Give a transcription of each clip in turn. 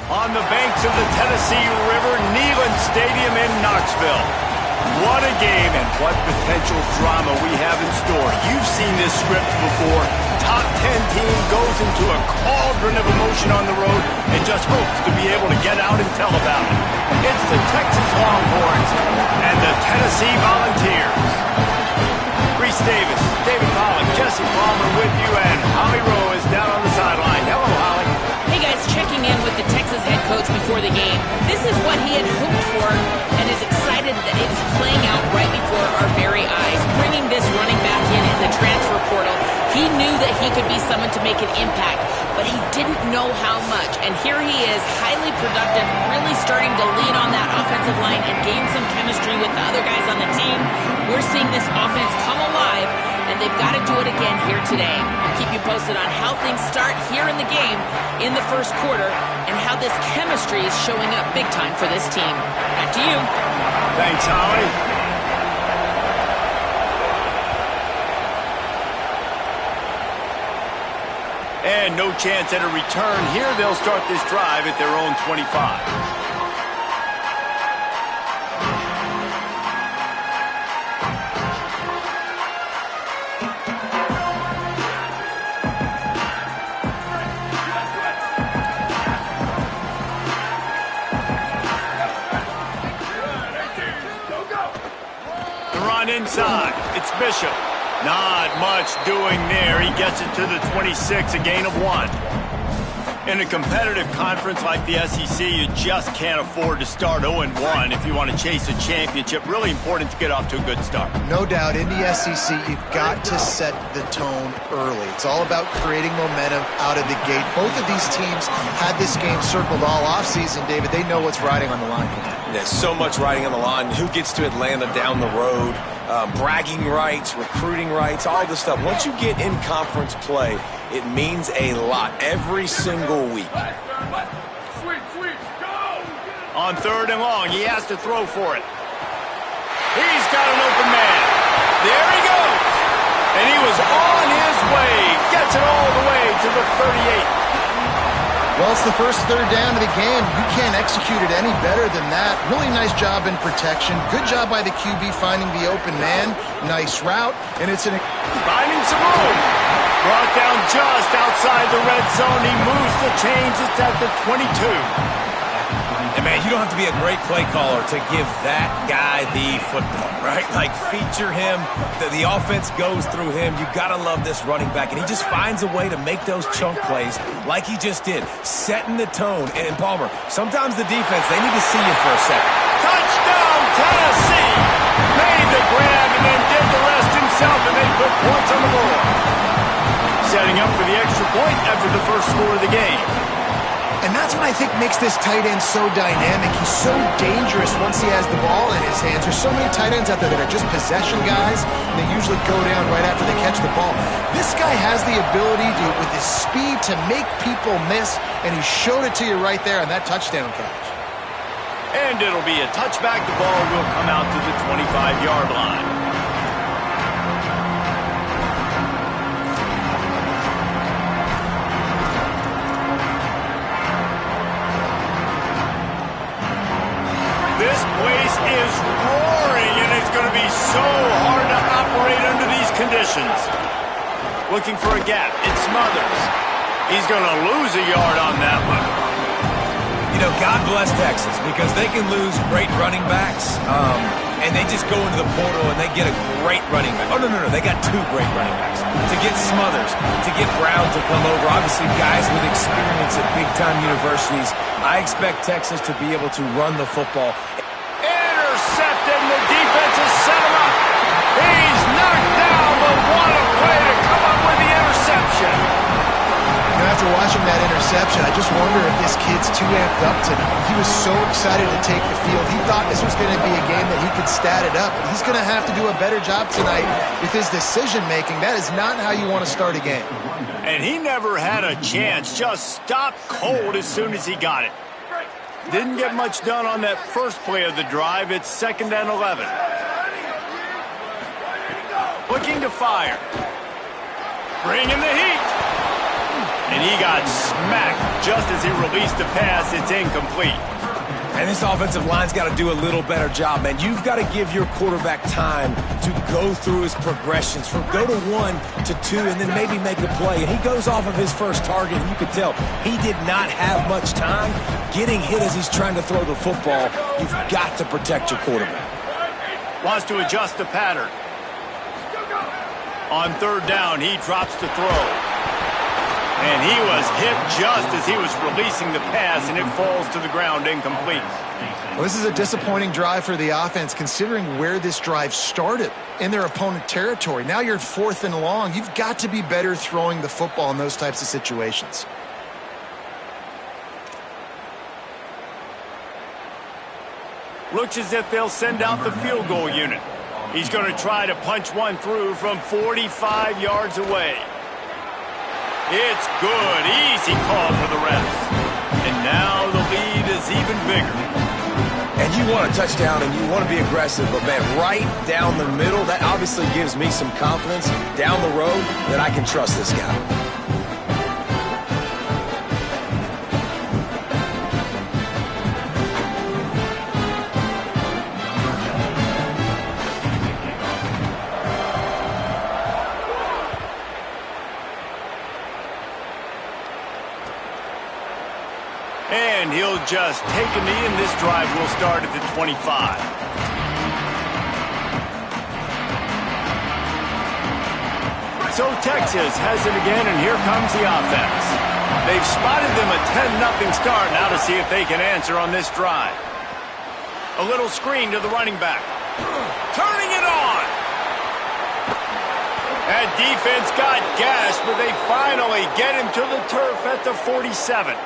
on the banks of the Tennessee River, Neyland Stadium in Knoxville. What a game and what potential drama we have in store. You've seen this script before. Top 10 team goes into a cauldron of emotion on the road and just hopes to be able to get out and tell about it. It's the Texas Longhorns and the Tennessee Volunteers. Reese Davis, David Pollack, Jesse Palmer with you, and Holly Rowe is down on the sideline. Hello, Holly. Hey guys, checking in with the Texas head coach before the game. This is what he had hoped for and is excited that it is playing out right before our very eyes. Bringing this running back in the transfer portal, he knew that he could be someone to make an impact, but he didn't know how much. And here he is, highly productive, really starting to lean on that offensive line and gain some chemistry with the other guys on the team. We're seeing this offense come alive, and they've got to do it again here today. I'll keep you posted on how things start here in the game in the first quarter and how this chemistry is showing up big time for this team. Back to you. Thanks, Holly. And no chance at a return here. They'll start this drive at their own 25. Inside, it's Bishop. Not much doing there. He gets it to the 26, a gain of 1. In a competitive conference like the SEC, you just can't afford to start 0-1 if you want to chase a championship. Really important to get off to a good start. No doubt, in the SEC, you've got to set the tone early. It's all about creating momentum out of the gate. Both of these teams had this game circled all offseason, David. They know what's riding on the line. There's so much riding on the line. Who gets to Atlanta down the road? Bragging rights, recruiting rights, all this stuff. Once you get in conference play, it means a lot every single week. On 3rd and long, he has to throw for it. He's got an open man. There he goes. And he was on his way. Gets it all the way to the 38. Well, it's the first 3rd down of the game. You can't execute it any better than that. Really nice job in protection. Good job by the QB finding the open man. Nice route. And it's finding some room. Brought down just outside the red zone. He moves the chains. It's at the 22. And, man, you don't have to be a great play caller to give that guy the football, right? Like, feature him. The offense goes through him. You got to love this running back. And he just finds a way to make those chunk plays like he just did, setting the tone. And, Palmer, sometimes the defense, they need to see you for a second. Touchdown, Tennessee! Made the grab and then did the rest himself, and they put points on the board. Setting up for the extra point after the first score of the game. And that's what I think makes this tight end so dynamic. He's so dangerous once he has the ball in his hands. There's so many tight ends out there that are just possession guys. They usually go down right after they catch the ball. This guy has the ability to, with his speed, to make people miss, and he showed it to you right there on that touchdown catch. And it'll be a touchback. The ball will come out to the 25-yard line. This place is roaring, and it's going to be so hard to operate under these conditions. Looking for a gap. It's Smothers. He's going to lose a yard on that one. You know, God bless Texas, because they can lose great running backs, and they just go into the portal and they get a great running back. Oh, no, they got 2 great running backs. To get Smothers, to get Brown to come over, obviously guys with experience at big-time universities. I expect Texas to be able to run the football. Intercepted, and the defense has set him up. He's knocked down, but what a play to come up with the interception. You know, after watching that interception, I just wonder if this kid's too amped up tonight. He was so excited to take the field. He thought this was going to be a game that he could stat it up. But he's going to have to do a better job tonight with his decision-making. That is not how you want to start a game. And he never had a chance. Just stopped cold as soon as he got it. Didn't get much done on that first play of the drive. It's 2nd and 11. Looking to fire. Bringing the heat. And he got smacked just as he released the pass. It's incomplete. And this offensive line's got to do a little better job, man. You've got to give your quarterback time to go through his progressions, from go to 1 to 2, and then maybe make a play. And he goes off of his first target, and you could tell he did not have much time getting hit as he's trying to throw the football. You've got to protect your quarterback. Wants to adjust the pattern. On third down, he drops to throw. And he was hit just as he was releasing the pass, and it falls to the ground incomplete. Well, this is a disappointing drive for the offense, considering where this drive started, in their opponent territory. Now you're 4th and long. You've got to be better throwing the football in those types of situations. Looks as if they'll send out the field goal unit. He's going to try to punch one through from 45 yards away. It's good. Easy call for the refs. And now the lead is even bigger. And you want a touchdown and you want to be aggressive, but man, right down the middle, that obviously gives me some confidence down the road that I can trust this guy. And he'll just take a knee, and this drive will start at the 25. So Texas has it again, and here comes the offense. They've spotted them a 10-0 start. Now to see if they can answer on this drive. A little screen to the running back. Turning it on. That defense got gashed, but they finally get him to the turf at the 47.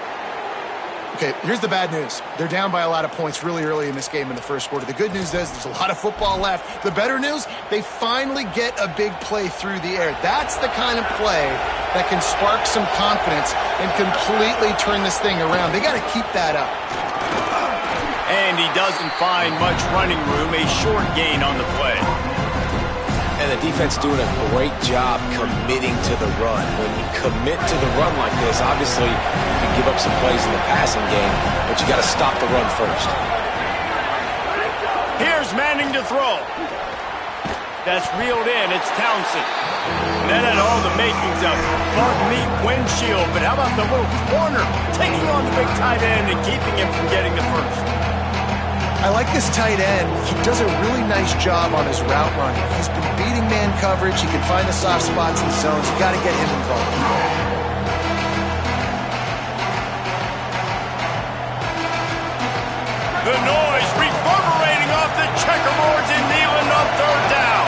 Okay, here's the bad news. They're down by a lot of points really early in this game in the first quarter. The good news is there's a lot of football left. The better news, they finally get a big play through the air. That's the kind of play that can spark some confidence and completely turn this thing around. They got to keep that up. And he doesn't find much running room, a short gain on the play. And the defense doing a great job committing to the run. When you commit to the run like this, obviously you can give up some plays in the passing game, but you got to stop the run first. Here's Manning to throw. That's reeled in. It's Townsend. That had all the makings of windshield, but how about the little corner taking on the big tight end and keeping him from getting the first? I like this tight end. He does a really nice job on his route running. He's been beating man coverage. He can find the soft spots in the zones. You got to get him involved. The noise reverberating off the checkerboards in Neyland on third down.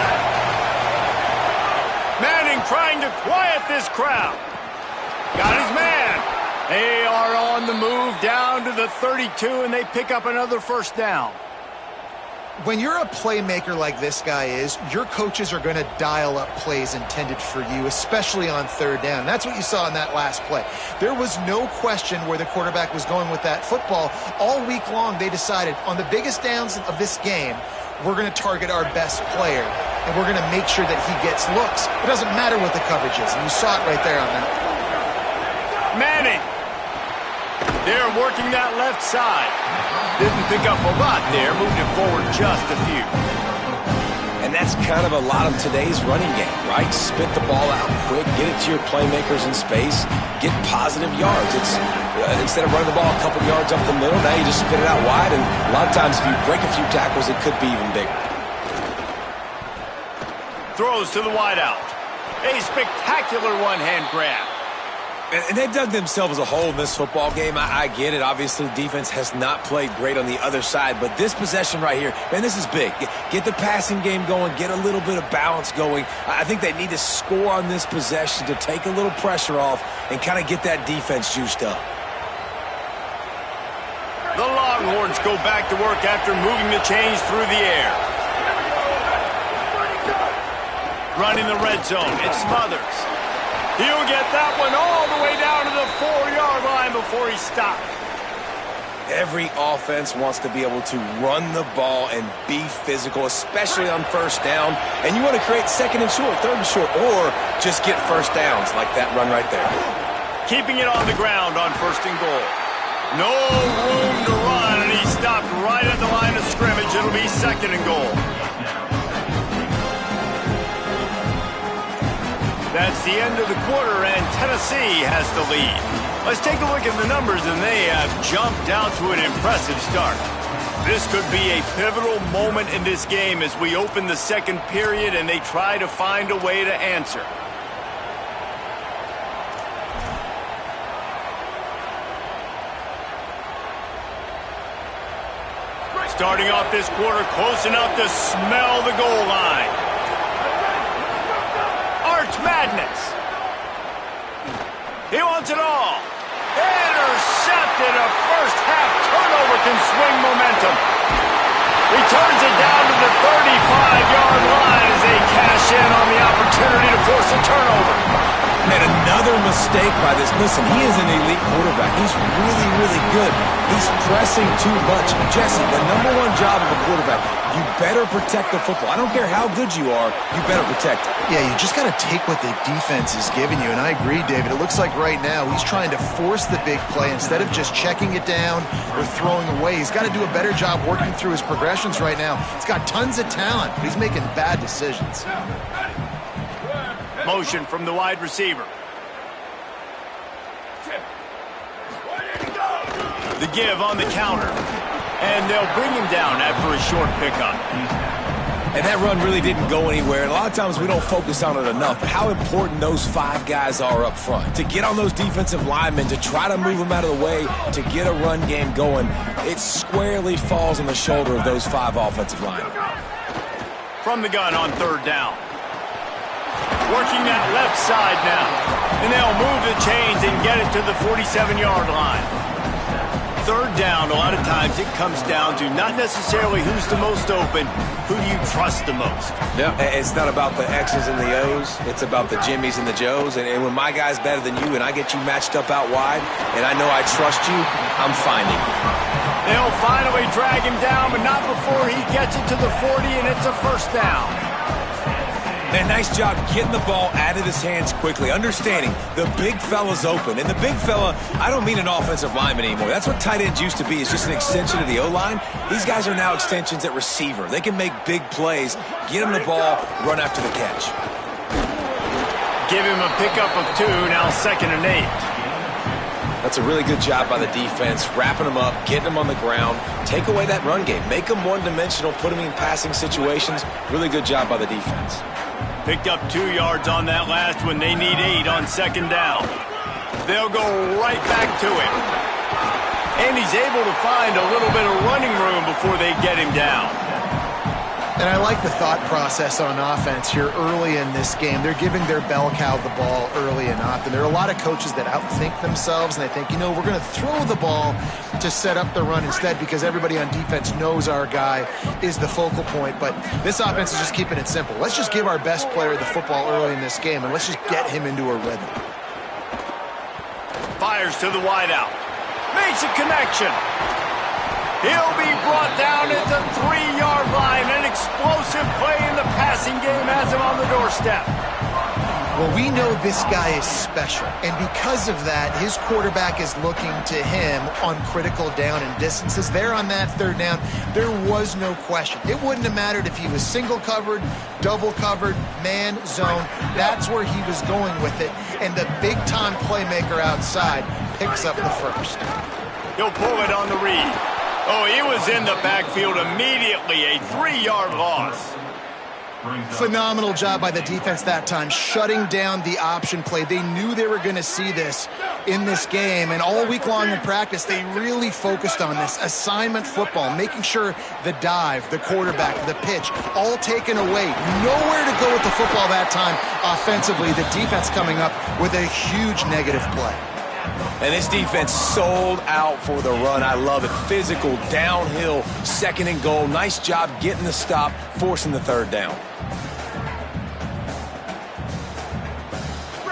Manning trying to quiet this crowd. Got his man. They are on the move down to the 32, and they pick up another first down. When you're a playmaker like this guy is, your coaches are going to dial up plays intended for you, especially on third down. That's what you saw in that last play. There was no question where the quarterback was going with that football. All week long, they decided on the biggest downs of this game, we're going to target our best player, and we're going to make sure that he gets looks. It doesn't matter what the coverage is, and you saw it right there on that. Manning. They're working that left side. Didn't pick up a lot there, moved it forward just a few. And that's kind of a lot of today's running game, right? Spit the ball out quick, get it to your playmakers in space, get positive yards. It's instead of running the ball a couple yards up the middle, now you just spit it out wide, and a lot of times if you break a few tackles, it could be even bigger. Throws to the wideout. A spectacular one-hand grab. And they dug themselves a hole in this football game. I get it. Obviously, defense has not played great on the other side. But this possession right here, man, this is big. Get the passing game going. Get a little bit of balance going. I think they need to score on this possession to take a little pressure off and kind of get that defense juiced up. The Longhorns go back to work after moving the chains through the air. Running the red zone. It's Smothers. He'll get that one all the way down to the 4-yard line before he stopped. Every offense wants to be able to run the ball and be physical, especially on first down. And you want to create second and short, third and short, or just get first downs like that run right there. keeping it on the ground on 1st and goal. No room to run, and he stopped right at the line of scrimmage. It'll be 2nd and goal. That's the end of the quarter, and Tennessee has the lead. Let's take a look at the numbers, and they have jumped out to an impressive start. This could be a pivotal moment in this game as we open the 2nd period and they try to find a way to answer. Starting off this quarter close enough to smell the goal line. Arch Madness. He wants it all. Intercepted. A first-half turnover can swing momentum. He turns it down to the 35-yard line as they cash in on the opportunity to force a turnover. And another mistake by this. Listen, he is an elite quarterback. He's really, really good. He's pressing too much. Jesse, the #1 job of a quarterback, you better protect the football. I don't care how good you are, you better protect it. Yeah, you just got to take what the defense is giving you, and I agree, David. It looks like right now he's trying to force the big play instead of just checking it down or throwing away. He's got to do a better job working through his progressions right now. He's got tons of talent, but he's making bad decisions. Motion from the wide receiver. The give on the counter. And they'll bring him down after a short pickup. And that run really didn't go anywhere. And a lot of times we don't focus on it enough. But how important those 5 guys are up front. To get on those defensive linemen, to try to move them out of the way, to get a run game going, it squarely falls on the shoulder of those 5 offensive linemen. From the gun on 3rd down. Working that left side now. And they'll move the chains and get it to the 47-yard line. 3rd down, a lot of times it comes down to not necessarily who's the most open, who do you trust the most. Yeah, it's not about the X's and the O's. It's about the Jimmys and the Joes. And when my guy's better than you and I get you matched up out wide and I know I trust you, I'm finding you. They'll finally drag him down, but not before he gets it to the 40, and it's a 1st down. And nice job getting the ball out of his hands quickly, understanding the big fella's open. And the big fella, I don't mean an offensive lineman anymore. That's what tight ends used to be, is just an extension of the O-line. These guys are now extensions at receiver. They can make big plays, get him the ball, run after the catch. Give him a pickup of 2, now 2nd and 8. That's a really good job by the defense, wrapping them up, getting them on the ground, take away that run game, make them one-dimensional, put them in passing situations. Really good job by the defense. Picked up 2 yards on that last one. They need 8 on 2nd down. They'll go right back to him. And he's able to find a little bit of running room before they get him down. And I like the thought process on offense here early in this game. They're giving their bell cow the ball early and often. There are a lot of coaches that outthink themselves, and they think, you know, we're going to throw the ball to set up the run instead because everybody on defense knows our guy is the focal point. But this offense is just keeping it simple. Let's just give our best player the football early in this game, and let's just get him into a rhythm. Fires to the wideout. Makes a connection. He'll be brought down at the 3-yard line. An explosive play in the passing game has him on the doorstep. Well, we know this guy is special, and because of that, his quarterback is looking to him on critical down and distances. There on that 3rd down, there was no question. It wouldn't have mattered if he was single covered, double covered, man, zone. That's where he was going with it, and the big-time playmaker outside picks up the 1st. He'll pull it on the read. Oh, he was in the backfield immediately, a 3-yard loss. Phenomenal job by the defense that time, shutting down the option play. They knew they were going to see this in this game, and all week long in practice, they really focused on this assignment football, making sure the dive, the quarterback, the pitch, all taken away. Nowhere to go with the football that time offensively. The defense coming up with a huge negative play. And this defense sold out for the run. I love it. Physical, downhill, 2nd and goal. Nice job getting the stop, forcing the 3rd down.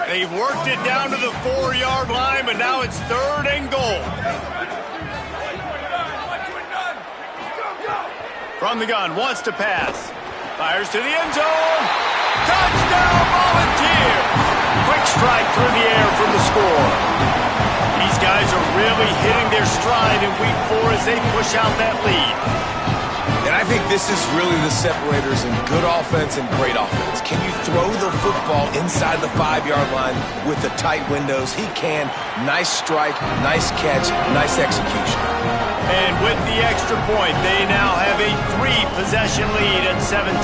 They've worked it down to the 4-yard line, but now it's 3rd and goal. From the gun, wants to pass. Fires to the end zone. Touchdown, Volunteers! Quick strike through the air from the score. These guys are really hitting their stride in week 4 as they push out that lead. And I think this is really the separators in good offense and great offense. Can you throw the football inside the 5-yard line with the tight windows? He can. Nice strike, nice catch, nice execution. And with the extra point, they now have a 3-possession lead at 17.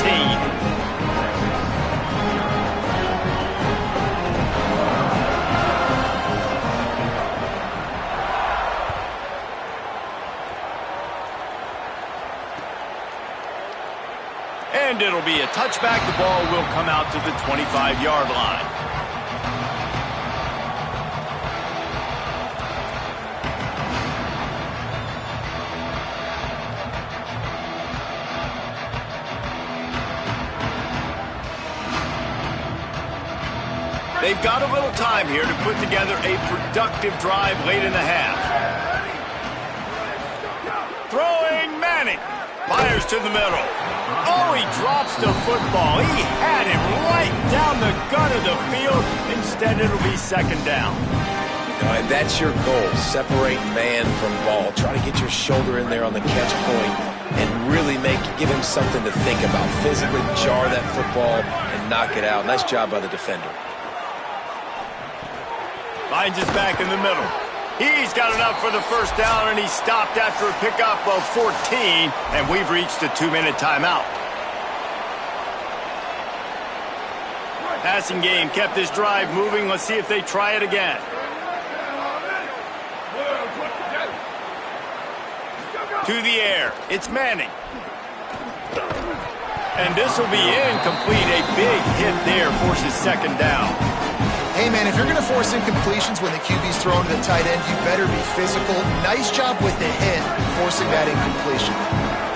And it'll be a touchback. The ball will come out to the 25-yard line. They've got a little time here to put together a productive drive late in the half. Throwing Manning. Fires to the middle. Oh, he drops the football. He had him right down the gut of the field. Instead, it'll be second down. And that's your goal. Separate man from ball. Try to get your shoulder in there on the catch point and really give him something to think about. Physically jar that football and knock it out. Nice job by the defender. Finds his back in the middle. He's got enough for the first down, and he's stopped after a pickup of 14, and we've reached a 2-minute timeout. Passing game kept this drive moving. Let's see if they try it again. To the air. It's Manning. And this will be incomplete. A big hit there forces second down. Hey, man, if you're going to force incompletions when the QB's thrown to the tight end, you better be physical. Nice job with the hit, forcing that incompletion.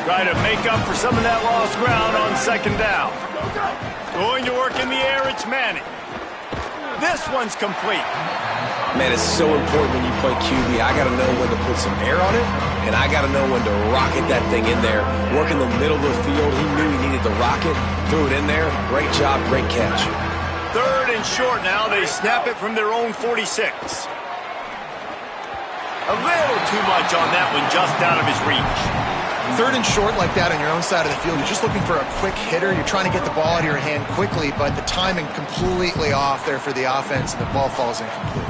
Try to make up for some of that lost ground on second down. Going to work in the air, it's Manning. This one's complete. Man, it's so important when you play QB. I got to know when to put some air on it, and I got to know when to rocket that thing in there. Work in the middle of the field. He knew he needed to rocket, threw it in there. Great job, great catch. Third and short now. They snap it from their own 46. A little too much on that one, just out of his reach. Third and short like that on your own side of the field. You're just looking for a quick hitter. You're trying to get the ball out of your hand quickly, but the timing completely off there for the offense, and the ball falls incomplete.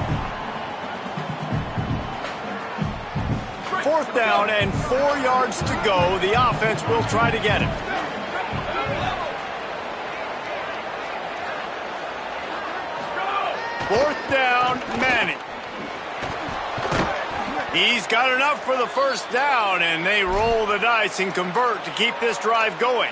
Fourth down and 4 yards to go. The offense will try to get it. Fourth down, Manning. He's got enough for the first down, and they roll the dice and convert to keep this drive going.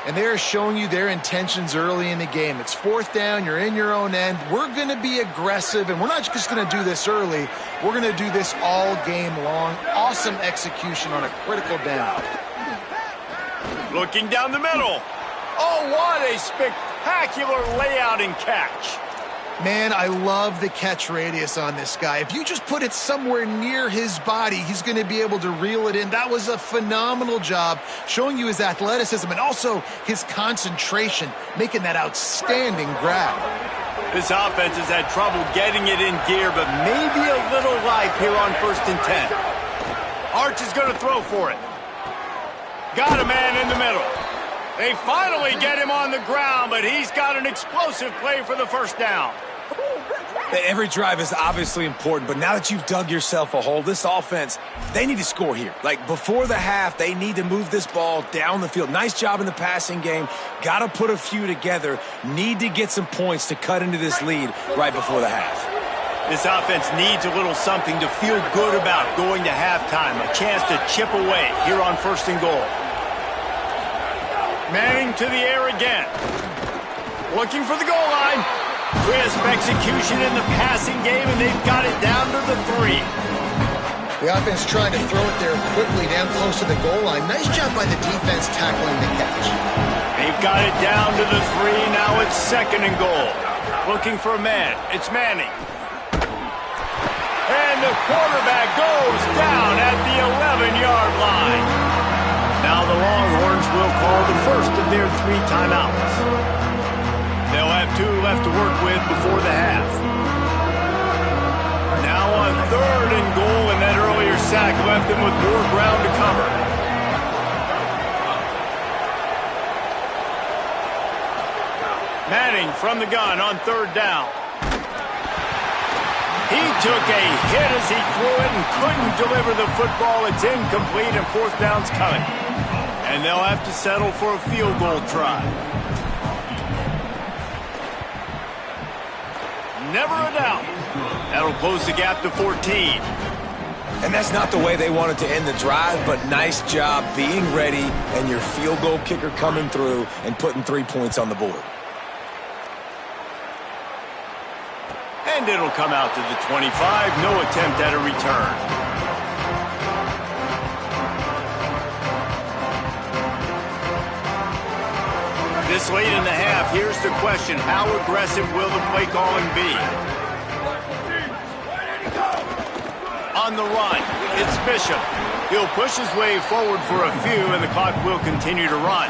And they're showing you their intentions early in the game. It's fourth down, you're in your own end. We're going to be aggressive, and we're not just going to do this early. We're going to do this all game long. Awesome execution on a critical down. Looking down the middle. Oh, what a spectacular layout and catch. Man, I love the catch radius on this guy. If you just put it somewhere near his body, he's going to be able to reel it in. That was a phenomenal job, showing you his athleticism and also his concentration, making that outstanding grab. This offense has had trouble getting it in gear, but maybe a little life here on 1st and 10. Arch is going to throw for it. Got a man in the middle. They finally get him on the ground, but he's got an explosive play for the first down. Every drive is obviously important, but now that you've dug yourself a hole, this offense, they need to score here. Like, before the half, they need to move this ball down the field. Nice job in the passing game. Got to put a few together. Need to get some points to cut into this lead right before the half. This offense needs a little something to feel good about going to halftime. A chance to chip away here on 1st and goal. Manning to the air again. Looking for the goal line. Crisp execution in the passing game, and they've got it down to the 3. The offense trying to throw it there quickly down close to the goal line. Nice job by the defense tackling the catch. They've got it down to the 3. Now it's 2nd and goal. Looking for a man. It's Manning. And the quarterback goes down at the 11-yard line. Now the Longhorns will call the first of their 3 timeouts. They'll have 2 left to work with before the half. Now on 3rd and goal, and that earlier sack left them with more ground to cover. Manning from the gun on 3rd down. He took a hit as he threw it and couldn't deliver the football. It's incomplete and 4th down's coming. And they'll have to settle for a field goal try. Never a doubt. That'll close the gap to 14. And that's not the way they wanted to end the drive, but nice job being ready and your field goal kicker coming through and putting 3 points on the board. And it'll come out to the 25. No attempt at a return. This late in the half, here's the question. How aggressive will the play calling be? On the run, it's Bishop. He'll push his way forward for a few, and the clock will continue to run.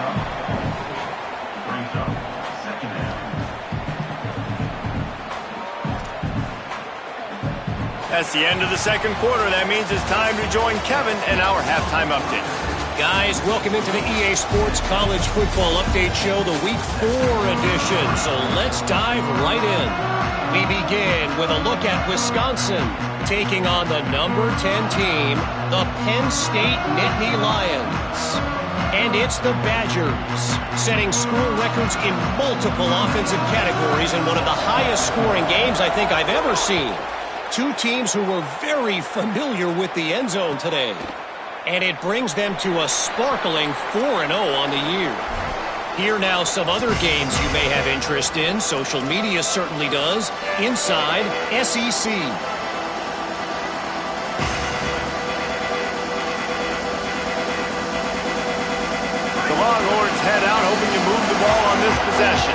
That's the end of the 2nd quarter. That means it's time to join Kevin in our halftime update. Guys, welcome into the EA Sports College Football Update Show, the Week 4 edition. So let's dive right in. We begin with a look at Wisconsin taking on the number 10 team, the Penn State Nittany Lions. And it's the Badgers, setting school records in multiple offensive categories in one of the highest scoring games I think I've ever seen. Two teams who were very familiar with the end zone today. And it brings them to a sparkling 4-0 on the year. Here now some other games you may have interest in. Social media certainly does. Inside SEC. The Longhorns head out hoping to move the ball on this possession.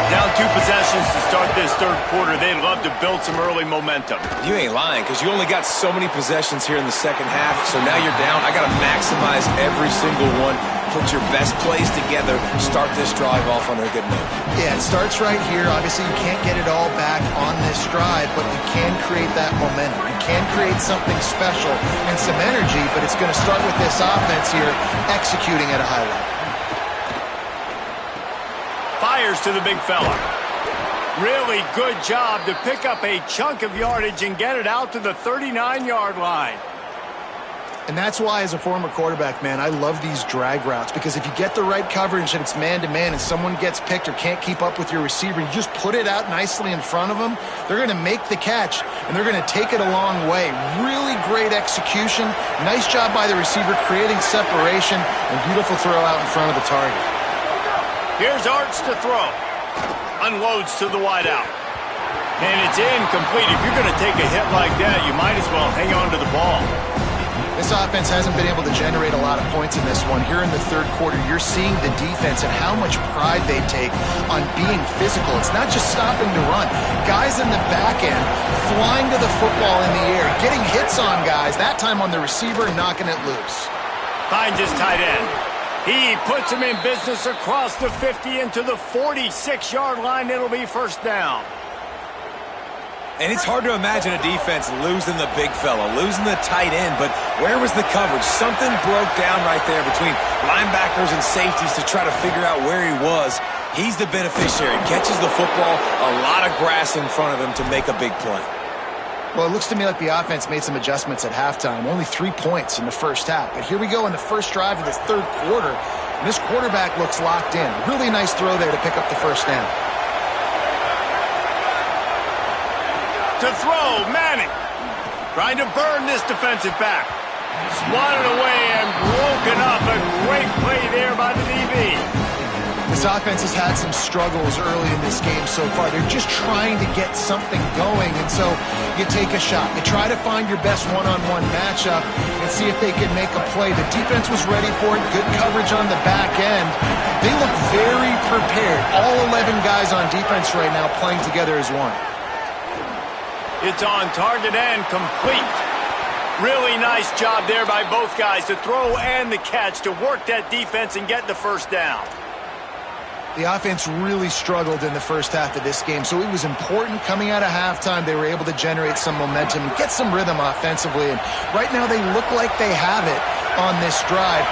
Down 2 possessions to start this 3rd quarter. They'd love to build some early momentum. You ain't lying, because you only got so many possessions here in the 2nd half, so now you're down. I got to maximize every single one. Put your best plays together. Start this drive off on a good note. Yeah, it starts right here. Obviously, you can't get it all back on this drive, but you can create that momentum. You can create something special and some energy, but it's going to start with this offense here executing at a high level. Fires to the big fella. Really good job to pick up a chunk of yardage and get it out to the 39-yard line. And that's why, as a former quarterback, man, I love these drag routes, because if you get the right coverage and it's man-to-man and someone gets picked or can't keep up with your receiver, you just put it out nicely in front of them, they're going to make the catch, and they're going to take it a long way. Really great execution. Nice job by the receiver creating separation, and beautiful throw out in front of the target. Here's Arts to throw. Unloads to the wideout. And it's incomplete. If you're going to take a hit like that, you might as well hang on to the ball. This offense hasn't been able to generate a lot of points in this one. Here in the 3rd quarter, you're seeing the defense and how much pride they take on being physical. It's not just stopping to run. Guys in the back end flying to the football in the air, getting hits on guys, that time on the receiver, knocking it loose. Finds his tight end. He puts him in business across the 50 into the 46-yard line. It'll be 1st down. And it's hard to imagine a defense losing the big fella, losing the tight end, but where was the coverage? Something broke down right there between linebackers and safeties to try to figure out where he was. He's the beneficiary. Catches the football, a lot of grass in front of him to make a big play. Well, it looks to me like the offense made some adjustments at halftime. Only 3 points in the 1st half. But here we go in the 1st drive of this 3rd quarter. And this quarterback looks locked in. Really nice throw there to pick up the 1st down. To throw, Manning. Trying to burn this defensive back. Swatted away and broken up. A great play there by the DB. This offense has had some struggles early in this game so far. They're just trying to get something going, and so you take a shot. You try to find your best one-on-one matchup and see if they can make a play. The defense was ready for it. Good coverage on the back end. They look very prepared. All 11 guys on defense right now playing together as one. It's on target and complete. Really nice job there by both guys, the throw and the catch, to work that defense and get the 1st down. The offense really struggled in the first half of this game, so it was important coming out of halftime. They were able to generate some momentum and get some rhythm offensively, and right now they look like they have it on this drive.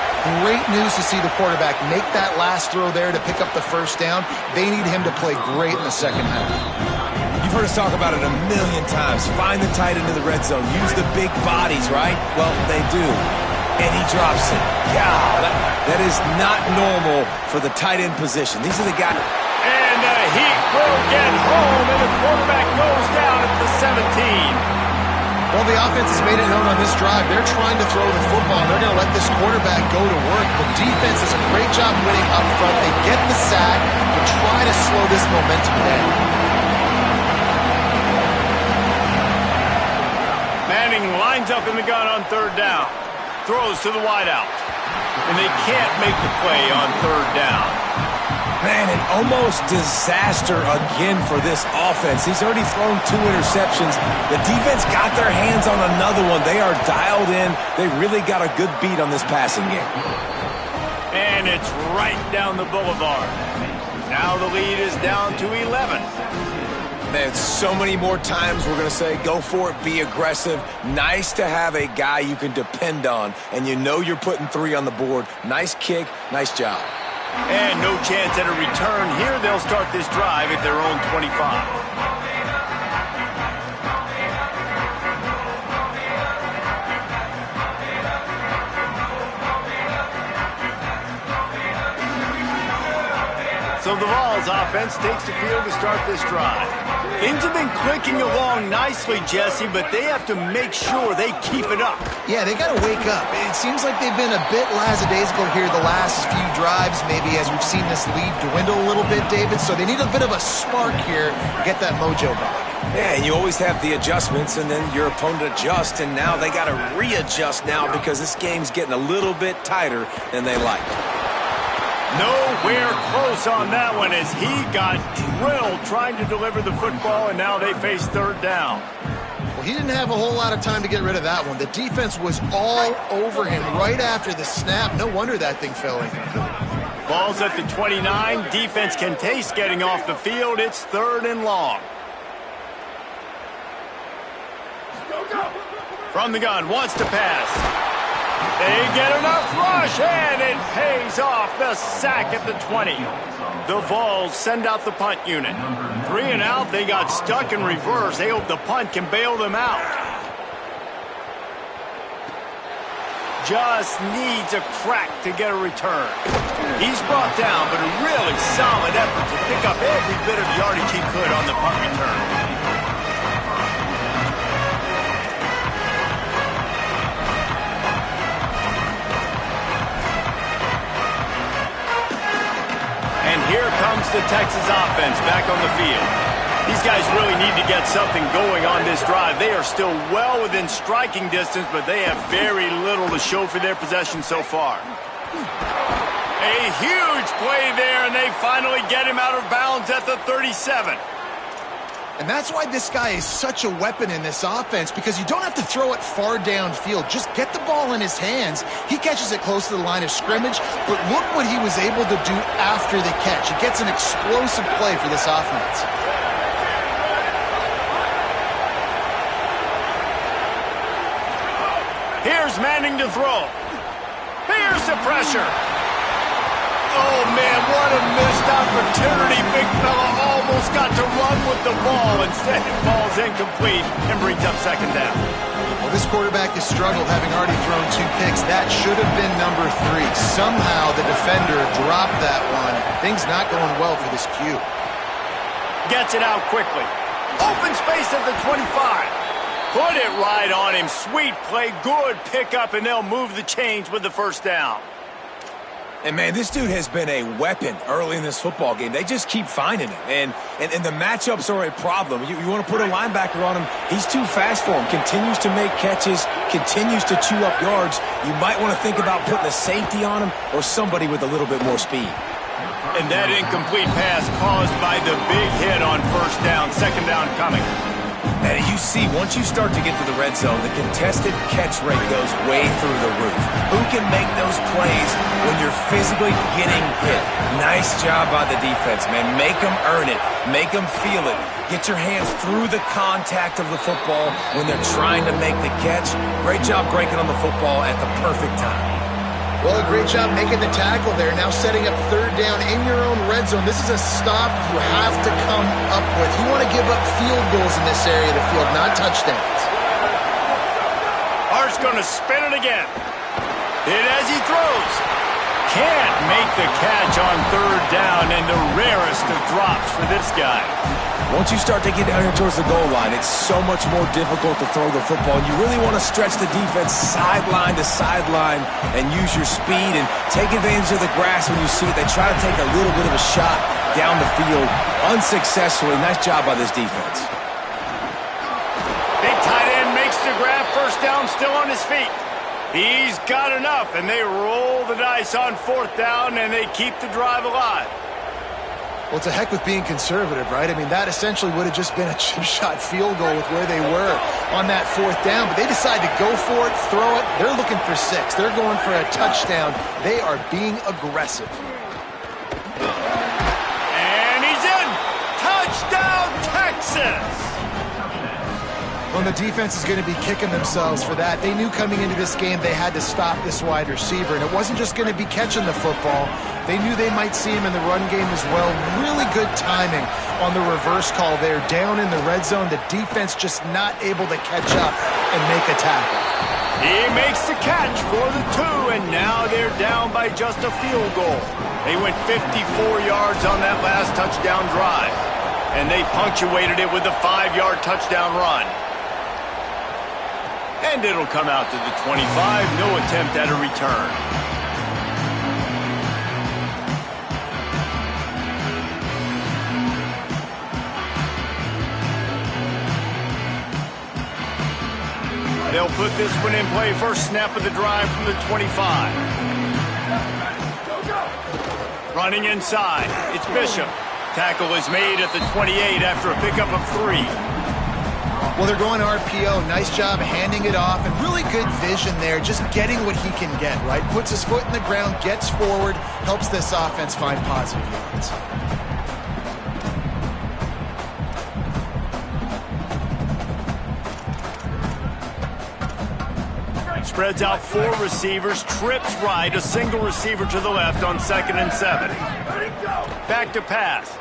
Great news to see the quarterback make that last throw there to pick up the first down. They need him to play great in the second half. You've heard us talk about it a million times. Find the tight end in the red zone. Use the big bodies, right? Well, they do. And he drops it. Yeah, that is not normal for the tight end position. These are the guys. And the Heat will get home, and the quarterback goes down at the 17. Well, the offense has made it known on this drive. They're trying to throw the football, and they're going to let this quarterback go to work. The defense does a great job winning up front. They get the sack to try to slow this momentum down. Manning lines up in the gun on third down. Throws to the wideout. And they can't make the play on third down. Man, an almost disaster again for this offense. He's already thrown 2 interceptions. The defense got their hands on another one. They are dialed in. They really got a good beat on this passing game. And it's right down the boulevard. Now the lead is down to 11. Man, so many more times we're going to say, go for it, be aggressive. Nice to have a guy you can depend on, and you know you're putting 3 on the board. Nice kick, nice job. And no chance at a return here. They'll start this drive at their own 25. So the Vols offense takes the field to start this drive. Things have been clicking along nicely, Jesse, but they have to make sure they keep it up. Yeah, they got to wake up. It seems like they've been a bit lackadaisical here the last few drives, maybe as we've seen this lead dwindle a little bit, David. So they need a bit of a spark here to get that mojo back. Yeah, and you always have the adjustments, and then your opponent adjusts, and now they got to readjust now because this game's getting a little bit tighter than they like. Nowhere close on that one as he got drilled trying to deliver the football, and now they face third down. Well, he didn't have a whole lot of time to get rid of that one. The defense was all over him right after the snap. No wonder that thing fell in. Ball's at the 29. Defense can taste getting off the field. It's third and long. From the gun, wants to pass. They get enough rush, and it pays off. The sack at the 20. The Vols send out the punt unit. 3 and out, they got stuck in reverse. They hope the punt can bail them out. Just needs a crack to get a return. He's brought down, but a really solid effort to pick up every bit of yardage he could on the punt return. Here comes the Texas offense back on the field. These guys really need to get something going on this drive. They are still well within striking distance, but they have very little to show for their possession so far. A huge play there, and they finally get him out of bounds at the 37. And that's why this guy is such a weapon in this offense, because you don't have to throw it far downfield. Just get the ball in his hands. He catches it close to the line of scrimmage, but look what he was able to do after the catch. He gets an explosive play for this offense. Here's Manning to throw. Here's the pressure. Oh, man, what a missed opportunity. Big fella almost got to run with the ball. Instead, it falls incomplete and brings up second down. Well, this quarterback has struggled, having already thrown 2 picks. That should have been number 3. Somehow the defender dropped that one. Things not going well for this Q. Gets it out quickly. Open space at the 25. Put it right on him. Sweet play, good pickup, and they'll move the chains with the first down. And, man, this dude has been a weapon early in this football game. They just keep finding him. And the matchups are a problem. You want to put a linebacker on him, he's too fast for him. Continues to make catches, continues to chew up yards. You might want to think about putting a safety on him or somebody with a little bit more speed. And that incomplete pass caused by the big hit on first down. Second down coming. And you see, once you start to get to the red zone, the contested catch rate goes way through the roof. Who can make those plays when you're physically getting hit. Nice job by the defense, man. Make them earn it. Make them feel it. Get your hands through the contact of the football when they're trying to make the catch. Great job breaking on the football at the perfect time. Well, a great job making the tackle there. Now setting up third down in your own red zone. This is a stop you have to come up with. You want to give up field goals in this area of the field, not touchdowns. Hart's going to spin it again. Hit as he throws. Can't make the catch on third down, and the rarest of drops for this guy. Once you start to get down here towards the goal line, it's so much more difficult to throw the football. You really want to stretch the defense sideline to sideline and use your speed and take advantage of the grass when you see it. They try to take a little bit of a shot down the field unsuccessfully. Nice job by this defense. Big tight end makes the grab. First down, still on his feet. He's got enough, and they roll the dice on fourth down, and they keep the drive alive. Well, it's a heck with being conservative, right? I mean, that essentially would have just been a chip shot field goal with where they were on that fourth down. But they decide to go for it, throw it. They're looking for 6. They're going for a touchdown. They are being aggressive. And he's in. Touchdown, Texas. Well, the defense is going to be kicking themselves for that. They knew coming into this game they had to stop this wide receiver, and it wasn't just going to be catching the football. They knew they might see him in the run game as well. Really good timing on the reverse call there. Down in the red zone, the defense just not able to catch up and make a tackle. He makes the catch for the 2, and now they're down by just a field goal. They went 54 yards on that last touchdown drive, and they punctuated it with a 5-yard touchdown run. And it'll come out to the 25, no attempt at a return. They'll put this one in play, first snap of the drive from the 25. Running inside, it's Bishop. Tackle is made at the 28 after a pickup of 3. Well, they're going RPO. Nice job handing it off, and really good vision there, just getting what he can get, right? Puts his foot in the ground, gets forward, helps this offense find positive yards. Spreads out 4 receivers, trips right, a single receiver to the left on 2nd and 7. Back to pass.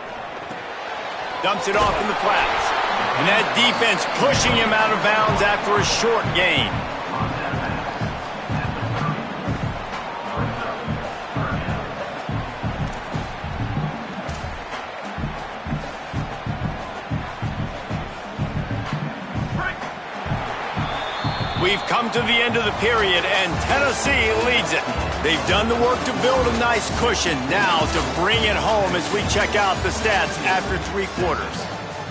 Dumps it off in the flats. And that defense pushing him out of bounds after a short gain. We've come to the end of the period, and Tennessee leads it. They've done the work to build a nice cushion. Now to bring it home as we check out the stats after 3 quarters.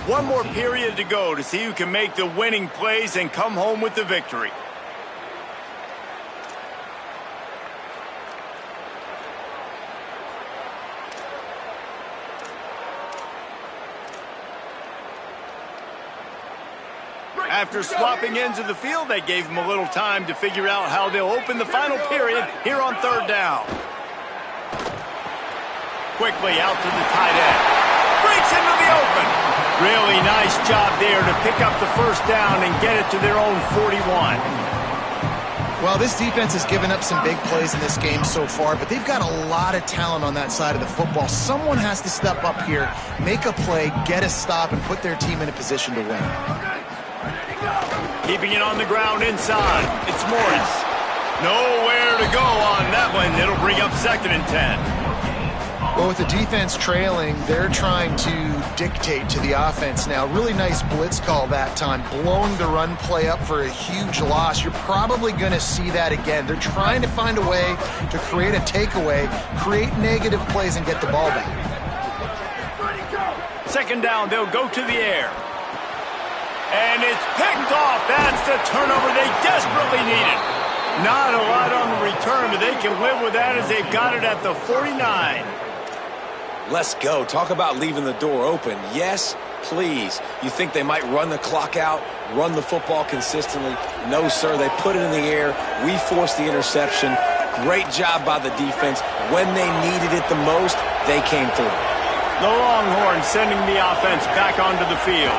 One more period to go to see who can make the winning plays and come home with the victory. After swapping ends of the field, they gave them a little time to figure out how they'll open the final period here on 3rd down. Quickly out to the tight end. Breaks into the open. Really nice job there to pick up the first down and get it to their own 41. Well, this defense has given up some big plays in this game so far, but they've got a lot of talent on that side of the football. Someone has to step up here, make a play, get a stop, and put their team in a position to win. Keeping it on the ground inside. It's Morris. Nowhere to go on that one. It'll bring up 2nd and 10. Well, with the defense trailing, they're trying to dictate to the offense now. Really nice blitz call that time, blowing the run play up for a huge loss. You're probably going to see that again. They're trying to find a way to create a takeaway, create negative plays, and get the ball back. 2nd down, they'll go to the air. And it's picked off. That's the turnover they desperately needed. Not a lot on the return, but they can live with that as they've got it at the 49. Let's go. Talk about leaving the door open. Yes, please. You think they might run the clock out, run the football consistently? No, sir. They put it in the air. We forced the interception. Great job by the defense. When they needed it the most, they came through. The Longhorns sending the offense back onto the field.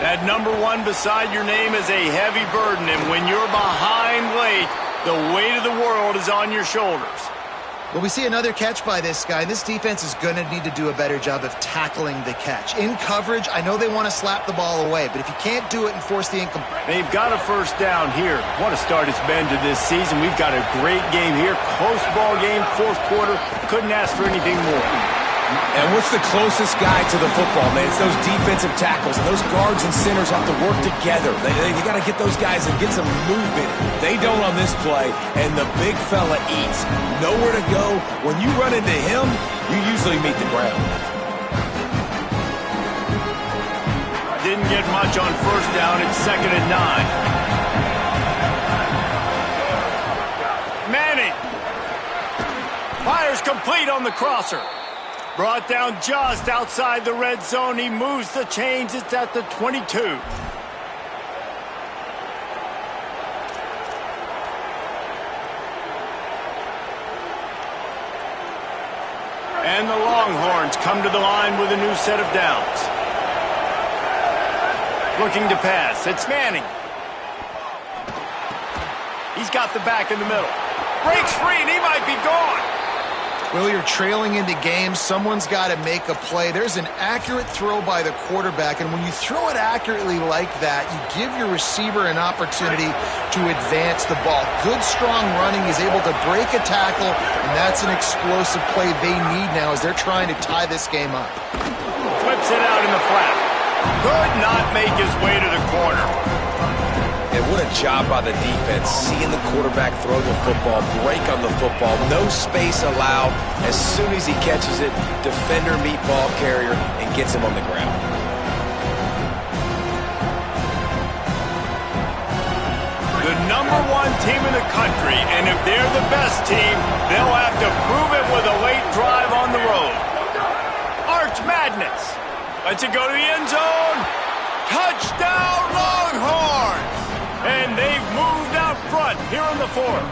That number 1 beside your name is a heavy burden, and when you're behind late, the weight of the world is on your shoulders. Well, we see another catch by this guy. This defense is going to need to do a better job of tackling the catch. In coverage, I know they want to slap the ball away, but if you can't do it and force the incomplete... They've got a first down here. What a start it's been to this season. We've got a great game here. Close ball game, fourth quarter. Couldn't ask for anything more. And what's the closest guy to the football, man? It's those defensive tackles. And those guards and centers have to work together. They got to get those guys and get some movement. They don't on this play, and the big fella eats. Nowhere to go. When you run into him, you usually meet the ground. Didn't get much on first down. It's 2nd and 9. Manning. Fires complete on the crosser. Brought down just outside the red zone. He moves the chains. It's at the 22. And the Longhorns come to the line with a new set of downs. Looking to pass. It's Manning. He's got the back in the middle. Breaks free, and he might be gone. Well, you're trailing into games. Someone's got to make a play. There's an accurate throw by the quarterback, and when you throw it accurately like that, you give your receiver an opportunity to advance the ball. Good, strong running. He's able to break a tackle, and that's an explosive play they need now as they're trying to tie this game up. Flips it out in the flat. Could not make his way to the corner. And what a job by the defense, seeing the quarterback throw the football, break on the football, no space allowed. As soon as he catches it, defender meet ball carrier and gets him on the ground. The number 1 team in the country, and if they're the best team, they'll have to prove it with a late drive on the road. Arch Madness. Lets it go to the end zone. Touchdown, Longhorns! And they've moved out front here in the 4th.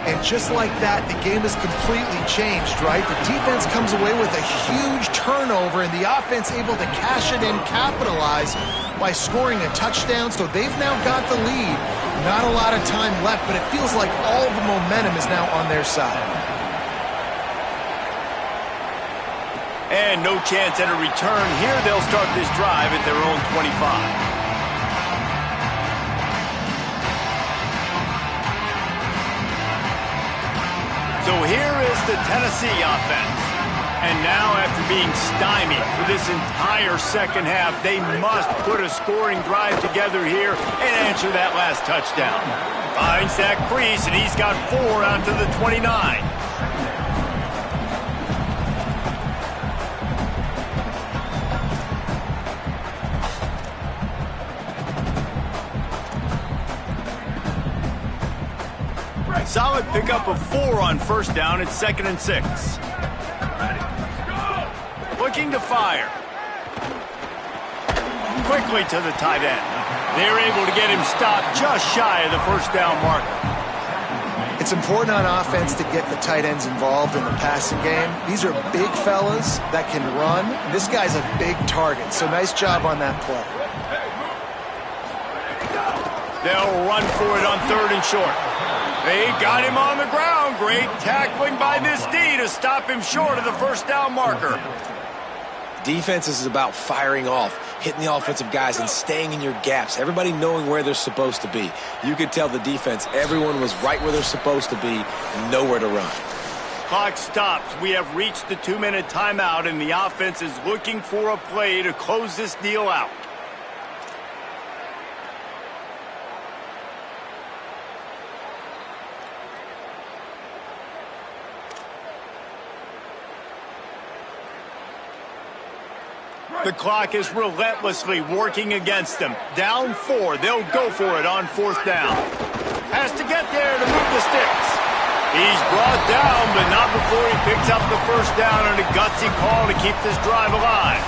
And just like that, the game has completely changed, right? The defense comes away with a huge turnover, and the offense able to cash it in, capitalize by scoring a touchdown. So they've now got the lead. Not a lot of time left, but it feels like all the momentum is now on their side. And no chance at a return here. They'll start this drive at their own 25. So here is the Tennessee offense. And now, after being stymied for this entire second half, they must put a scoring drive together here and answer that last touchdown. Finds that crease, and he's got 4 out to the 29. Solid pickup of 4 on first down. It's 2nd and 6. Looking to fire. Quickly to the tight end. They're able to get him stopped just shy of the first down marker. It's important on offense to get the tight ends involved in the passing game. These are big fellas that can run. This guy's a big target, so nice job on that play. They'll run for it on 3rd and short. They got him on the ground. Great tackling by this D to stop him short of the first down marker. Defense is about firing off, hitting the offensive guys and staying in your gaps. Everybody knowing where they're supposed to be. You could tell the defense, everyone was right where they're supposed to be, nowhere to run. Clock stops. We have reached the 2-minute timeout, and the offense is looking for a play to close this deal out. The clock is relentlessly working against them. Down 4. They'll go for it on 4th down. Has to get there to move the sticks. He's brought down, but not before he picks up the first down, and a gutsy call to keep this drive alive.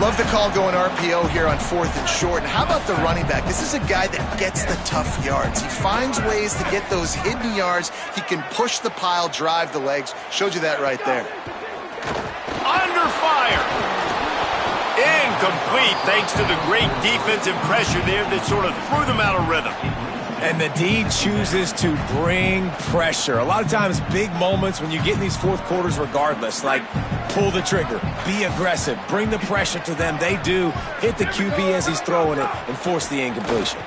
Love the call going RPO here on 4th and short. And how about the running back? This is a guy that gets the tough yards. He finds ways to get those hidden yards. He can push the pile, drive the legs. Showed you that right there. Under fire. Incomplete thanks to the great defensive pressure there that sort of threw them out of rhythm. And the D chooses to bring pressure. A lot of times, big moments when you get in these fourth quarters regardless, like pull the trigger, be aggressive, bring the pressure to them. They do hit the QB as he's throwing it and force the incompletion.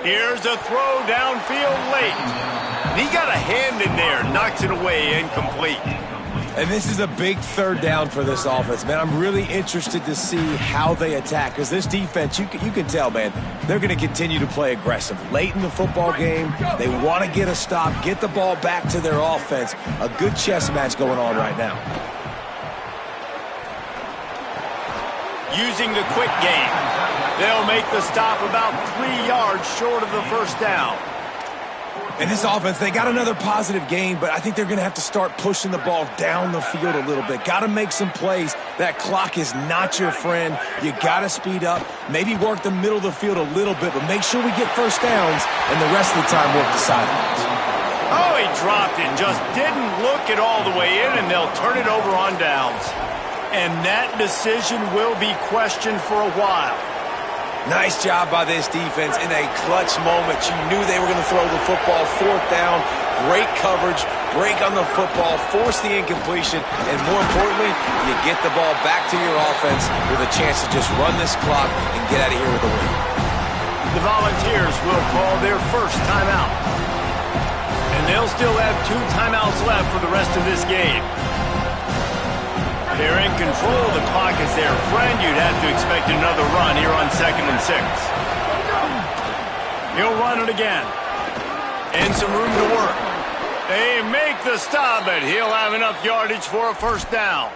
Here's a throw downfield late. And he got a hand in there, knocks it away, incomplete. And this is a big third down for this offense, man. I'm really interested to see how they attack because this defense, you can tell, man, they're going to continue to play aggressive. Late in the football game, they want to get a stop, get the ball back to their offense. A good chess match going on right now. Using the quick game, they'll make the stop about 3 yards short of the first down. And this offense, they got another positive gain, but I think they're going to have to start pushing the ball down the field a little bit. Got to make some plays. That clock is not your friend. You got to speed up, maybe work the middle of the field a little bit, but make sure we get first downs and the rest of the time work the sidelines. Oh, he dropped it, just didn't look it all the way in, and they'll turn it over on downs. And that decision will be questioned for a while. Nice job by this defense in a clutch moment. You knew they were going to throw the football. Fourth down, great coverage, break on the football, force the incompletion, and more importantly, you get the ball back to your offense with a chance to just run this clock and get out of here with a win. The Volunteers will call their first timeout. And they'll still have 2 timeouts left for the rest of this game. They're in control. The clock is their friend. You'd have to expect another run here on 2nd and 6. He'll run it again. And some room to work. They make the stop, but he'll have enough yardage for a first down.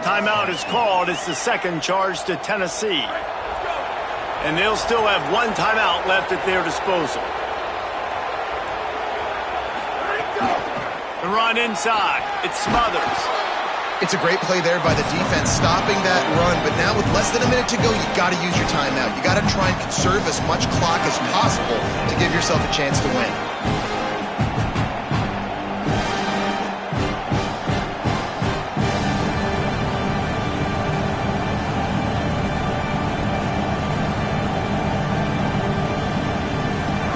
Timeout is called. It's the second charge to Tennessee. And they'll still have 1 timeout left at their disposal. The run inside. It Smothers. It's a great play there by the defense, stopping that run. But now with less than a minute to go, you got to use your timeout. You got to try and conserve as much clock as possible to give yourself a chance to win.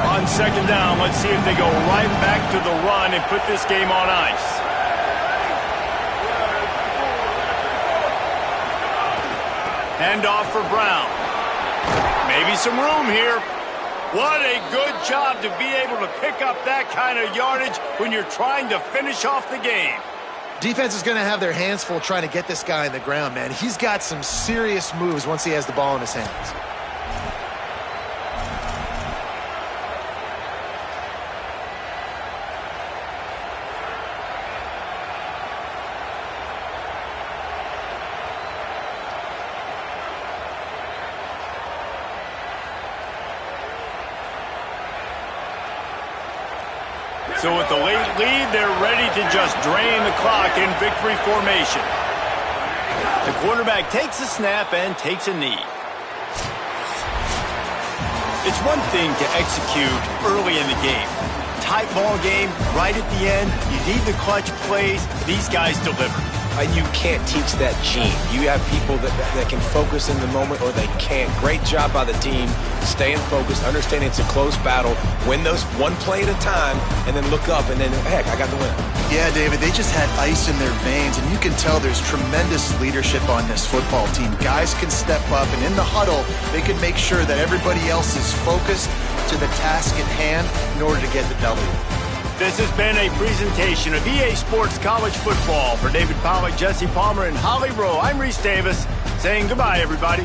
On 2nd down, let's see if they go right back to the run and put this game on ice. Hand off for Brown. Maybe some room here. What a good job to be able to pick up that kind of yardage when you're trying to finish off the game. Defense is going to have their hands full trying to get this guy on the ground, man. He's got some serious moves once he has the ball in his hands. So with the late lead, they're ready to just drain the clock in victory formation. The quarterback takes a snap and takes a knee. It's one thing to execute early in the game. Tight ball game, right at the end, you need the clutch plays. These guys deliver. You can't teach that gene. You have people that can focus in the moment or they can't. Great job by the team, staying focused, understanding it's a close battle, win those one play at a time, and then look up and then, heck, I got the win. Yeah, David, they just had ice in their veins, and you can tell there's tremendous leadership on this football team. Guys can step up, and in the huddle, they can make sure that everybody else is focused to the task at hand in order to get the W. This has been a presentation of EA Sports College Football. For David Pollack, Jesse Palmer, and Holly Rowe, I'm Reese Davis saying goodbye, everybody.